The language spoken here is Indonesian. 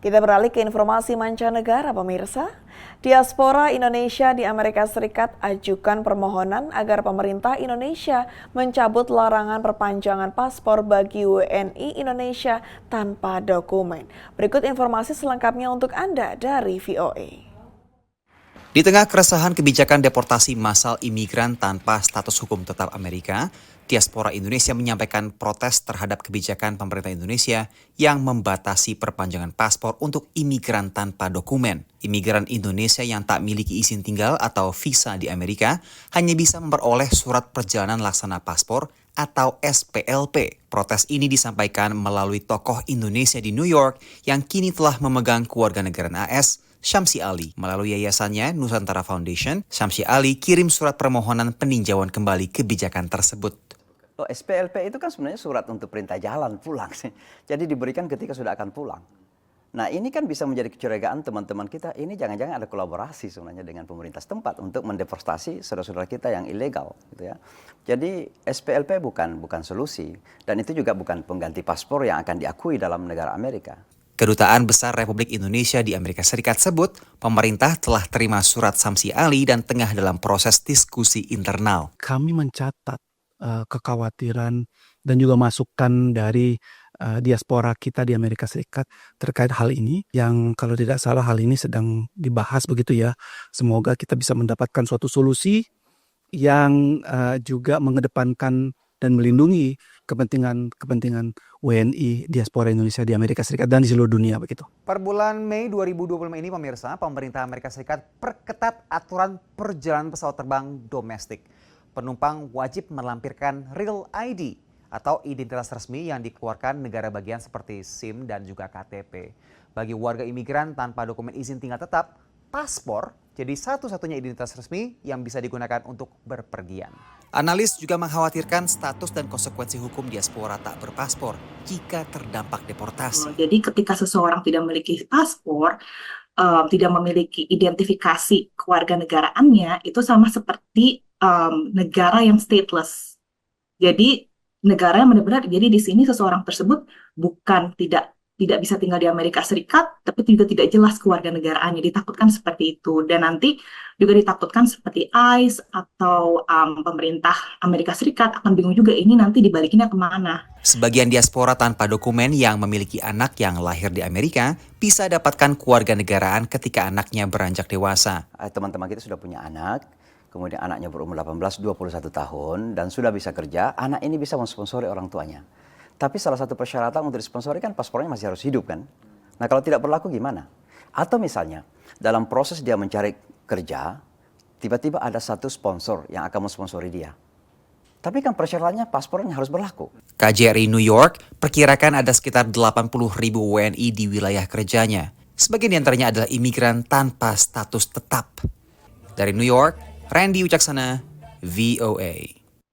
Kita beralih ke informasi mancanegara, pemirsa. Diaspora Indonesia di Amerika Serikat ajukan permohonan agar pemerintah Indonesia mencabut larangan perpanjangan paspor bagi WNI Indonesia tanpa dokumen. Berikut informasi selengkapnya untuk Anda dari VOA. Di tengah keresahan kebijakan deportasi massal imigran tanpa status hukum tetap Amerika, diaspora Indonesia menyampaikan protes terhadap kebijakan pemerintah Indonesia yang membatasi perpanjangan paspor untuk imigran tanpa dokumen. Imigran Indonesia yang tak miliki izin tinggal atau visa di Amerika hanya bisa memperoleh surat perjalanan laksana paspor atau SPLP. Protes ini disampaikan melalui tokoh Indonesia di New York yang kini telah memegang kewarganegaraan AS, Syamsi Ali. Melalui yayasannya Nusantara Foundation, Syamsi Ali kirim surat permohonan peninjauan kembali kebijakan tersebut. SPLP itu kan sebenarnya surat untuk perintah jalan pulang sih. Jadi diberikan ketika sudah akan pulang. Nah ini kan bisa menjadi kecurigaan teman-teman kita, ini jangan-jangan ada kolaborasi sebenarnya dengan pemerintah setempat untuk mendeportasi saudara-saudara kita yang ilegal. Gitu ya. Jadi SPLP bukan solusi, dan itu juga bukan pengganti paspor yang akan diakui dalam negara Amerika. Kedutaan Besar Republik Indonesia di Amerika Serikat sebut pemerintah telah terima surat Syamsi Ali dan tengah dalam proses diskusi internal. Kami mencatat kekhawatiran dan juga masukan dari diaspora kita di Amerika Serikat terkait hal ini, yang kalau tidak salah hal ini sedang dibahas begitu ya. Semoga kita bisa mendapatkan suatu solusi yang juga mengedepankan dan melindungi kepentingan WNI diaspora Indonesia di Amerika Serikat dan di seluruh dunia begitu. Per bulan Mei 2025 ini pemirsa, pemerintah Amerika Serikat perketat aturan perjalanan pesawat terbang domestik. Penumpang wajib melampirkan Real ID atau identitas resmi yang dikeluarkan negara bagian seperti SIM dan juga KTP. Bagi warga imigran tanpa dokumen izin tinggal tetap, paspor jadi satu-satunya identitas resmi yang bisa digunakan untuk berpergian. Analis juga mengkhawatirkan status dan konsekuensi hukum diaspora tak berpaspor jika terdampak deportasi. Jadi ketika seseorang tidak memiliki paspor, tidak memiliki identifikasi kewarganegaraannya, itu sama seperti negara yang stateless. Jadi negara yang benar-benar, jadi di sini seseorang tersebut bukan tidak bisa tinggal di Amerika Serikat, tapi juga tidak jelas kewarganegaraannya, ditakutkan seperti itu. Dan nanti juga ditakutkan seperti ICE atau pemerintah Amerika Serikat akan bingung juga ini nanti dibalikinnya kemana. Sebagian diaspora tanpa dokumen yang memiliki anak yang lahir di Amerika bisa dapatkan kewarganegaraan ketika anaknya beranjak dewasa. Teman-teman kita sudah punya anak, kemudian anaknya berumur 18-21 tahun dan sudah bisa kerja, anak ini bisa mensponsori orang tuanya. Tapi salah satu persyaratan untuk disponsori kan paspornya masih harus hidup kan. Nah kalau tidak berlaku gimana? Atau misalnya dalam proses dia mencari kerja, tiba-tiba ada satu sponsor yang akan mensponsori dia. Tapi kan persyaratannya paspornya harus berlaku. KJRI New York perkirakan ada sekitar 80.000 WNI di wilayah kerjanya. Sebagian diantaranya adalah imigran tanpa status tetap. Dari New York, Randy Wicaksana, VOA.